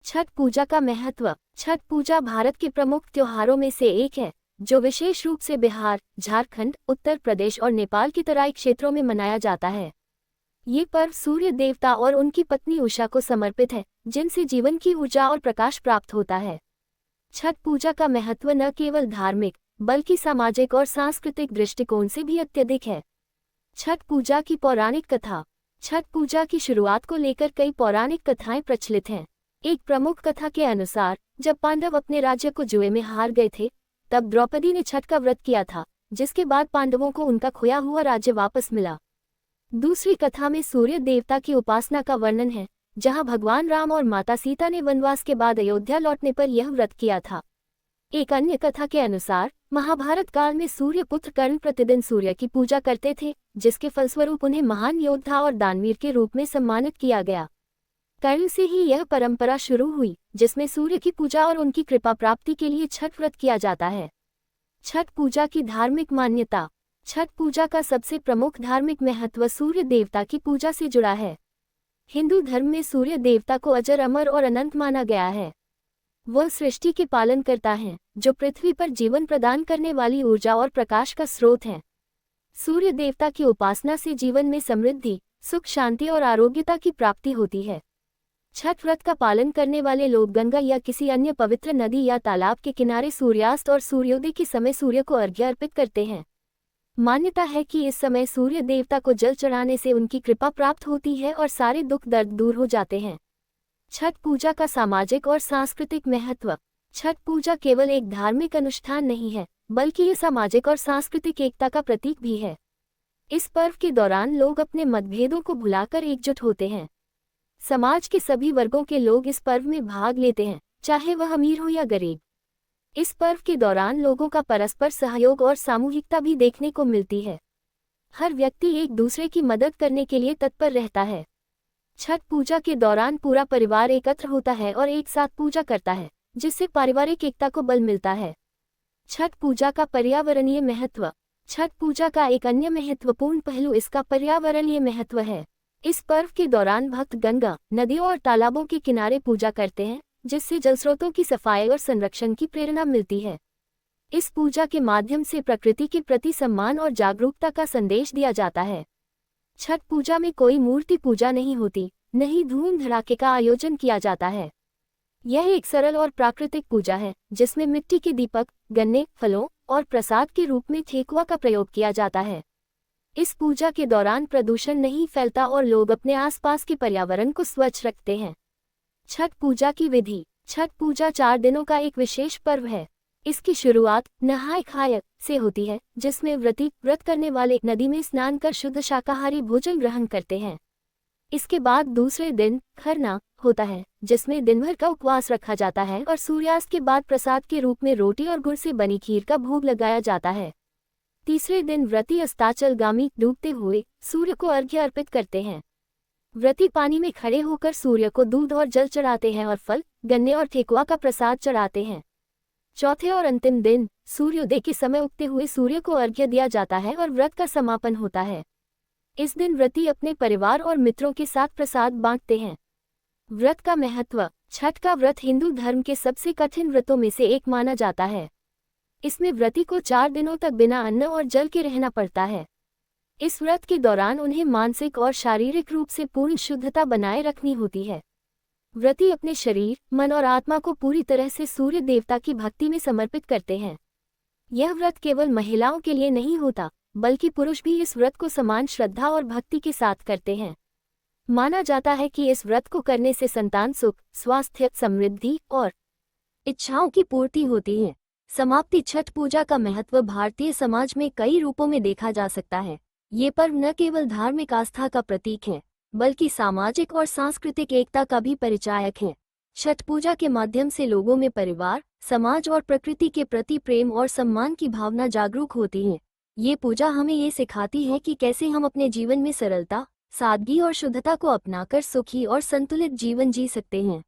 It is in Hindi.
छठ पूजा का महत्व। छठ पूजा भारत के प्रमुख त्योहारों में से एक है, जो विशेष रूप से बिहार, झारखंड, उत्तर प्रदेश और नेपाल के तराई क्षेत्रों में मनाया जाता है। ये पर्व सूर्य देवता और उनकी पत्नी उषा को समर्पित है, जिनसे जीवन की ऊर्जा और प्रकाश प्राप्त होता है। छठ पूजा का महत्व न केवल धार्मिक, बल्कि सामाजिक और सांस्कृतिक दृष्टिकोण से भी अत्यधिक है। छठ पूजा की पौराणिक कथा। छठ पूजा की शुरुआत को लेकर कई पौराणिक कथाएं प्रचलित हैं। एक प्रमुख कथा के अनुसार, जब पांडव अपने राज्य को जुए में हार गए थे, तब द्रौपदी ने छठ का व्रत किया था, जिसके बाद पांडवों को उनका खोया हुआ राज्य वापस मिला। दूसरी कथा में सूर्य देवता की उपासना का वर्णन है, जहां भगवान राम और माता सीता ने वनवास के बाद अयोध्या लौटने पर यह व्रत किया था। एक अन्य कथा के अनुसार, महाभारत काल में सूर्य पुत्र कर्ण प्रतिदिन सूर्य की पूजा करते थे, जिसके फलस्वरूप उन्हें महान योद्धा और दानवीर के रूप में सम्मानित किया गया। कर्ण से ही यह परंपरा शुरू हुई, जिसमें सूर्य की पूजा और उनकी कृपा प्राप्ति के लिए छठ व्रत किया जाता है। छठ पूजा की धार्मिक मान्यता। छठ पूजा का सबसे प्रमुख धार्मिक महत्व सूर्य देवता की पूजा से जुड़ा है। हिंदू धर्म में सूर्य देवता को अजर, अमर और अनंत माना गया है। वह सृष्टि के पालन करता है, जो पृथ्वी पर जीवन प्रदान करने वाली ऊर्जा और प्रकाश का स्रोत है। सूर्य देवता की उपासना से जीवन में समृद्धि, सुख, शांति और आरोग्यता की प्राप्ति होती है। छठ व्रत का पालन करने वाले लोग गंगा या किसी अन्य पवित्र नदी या तालाब के किनारे सूर्यास्त और सूर्योदय के समय सूर्य को अर्घ्य अर्पित करते हैं। मान्यता है कि इस समय सूर्य देवता को जल चढ़ाने से उनकी कृपा प्राप्त होती है और सारे दुख दर्द दूर हो जाते हैं। छठ पूजा का सामाजिक और सांस्कृतिक महत्व। छठ पूजा केवल एक धार्मिक अनुष्ठान नहीं है, बल्कि ये सामाजिक और सांस्कृतिक एकता का प्रतीक भी है। इस पर्व के दौरान लोग अपने मतभेदों को भुलाकर एकजुट होते हैं। समाज के सभी वर्गों के लोग इस पर्व में भाग लेते हैं, चाहे वह अमीर हो या गरीब। इस पर्व के दौरान लोगों का परस्पर सहयोग और सामूहिकता भी देखने को मिलती है। हर व्यक्ति एक दूसरे की मदद करने के लिए तत्पर रहता है। छठ पूजा के दौरान पूरा परिवार एकत्र होता है और एक साथ पूजा करता है, जिससे पारिवारिक एकता को बल मिलता है। छठ पूजा का पर्यावरणीय महत्व। छठ पूजा का एक अन्य महत्वपूर्ण पहलू इसका पर्यावरणीय महत्व है। इस पर्व के दौरान भक्त गंगा, नदियों और तालाबों के किनारे पूजा करते हैं, जिससे जलस्रोतों की सफाई और संरक्षण की प्रेरणा मिलती है। इस पूजा के माध्यम से प्रकृति के प्रति सम्मान और जागरूकता का संदेश दिया जाता है। छठ पूजा में कोई मूर्ति पूजा नहीं होती, न ही धूम धड़ाके का आयोजन किया जाता है। यह एक सरल और प्राकृतिक पूजा है, जिसमें मिट्टी के दीपक, गन्ने, फलों और प्रसाद के रूप में ठेकुआ का प्रयोग किया जाता है। इस पूजा के दौरान प्रदूषण नहीं फैलता और लोग अपने आसपास के पर्यावरण को स्वच्छ रखते हैं। छठ पूजा की विधि। छठ पूजा 4 दिनों का एक विशेष पर्व है। इसकी शुरुआत नहाय खाय से होती है, जिसमें व्रत करने वाले नदी में स्नान कर शुद्ध शाकाहारी भोजन ग्रहण करते हैं। इसके बाद दूसरे दिन खरना होता है, जिसमें दिन भर का उपवास रखा जाता है और सूर्यास्त के बाद प्रसाद के रूप में रोटी और गुड़ से बनी खीर का भोग लगाया जाता है। तीसरे दिन व्रती अस्ताचलगामी डूबते हुए सूर्य को अर्घ्य अर्पित करते हैं। व्रती पानी में खड़े होकर सूर्य को दूध और जल चढ़ाते हैं और फल, गन्ने और ठेकुआ का प्रसाद चढ़ाते हैं। चौथे और अंतिम दिन सूर्योदय के समय उगते हुए सूर्य को अर्घ्य दिया जाता है और व्रत का समापन होता है। इस दिन व्रती अपने परिवार और मित्रों के साथ प्रसाद बांटते हैं। व्रत का महत्व। छठ का व्रत हिंदू धर्म के सबसे कठिन व्रतों में से एक माना जाता है। इसमें व्रती को 4 दिनों तक बिना अन्न और जल के रहना पड़ता है। इस व्रत के दौरान उन्हें मानसिक और शारीरिक रूप से पूर्ण शुद्धता बनाए रखनी होती है। व्रती अपने शरीर, मन और आत्मा को पूरी तरह से सूर्य देवता की भक्ति में समर्पित करते हैं। यह व्रत केवल महिलाओं के लिए नहीं होता, बल्कि पुरुष भी इस व्रत को समान श्रद्धा और भक्ति के साथ करते हैं। माना जाता है कि इस व्रत को करने से संतान सुख, स्वास्थ्य, समृद्धि और इच्छाओं की पूर्ति होती है। समाप्ति। छठ पूजा का महत्व भारतीय समाज में कई रूपों में देखा जा सकता है। ये पर्व न केवल धार्मिक आस्था का प्रतीक है, बल्कि सामाजिक और सांस्कृतिक एकता का भी परिचायक है। छठ पूजा के माध्यम से लोगों में परिवार, समाज और प्रकृति के प्रति प्रेम और सम्मान की भावना जागरूक होती है। ये पूजा हमें ये सिखाती है कि कैसे हम अपने जीवन में सरलता, सादगी और शुद्धता को अपनाकर सुखी और संतुलित जीवन जी सकते हैं।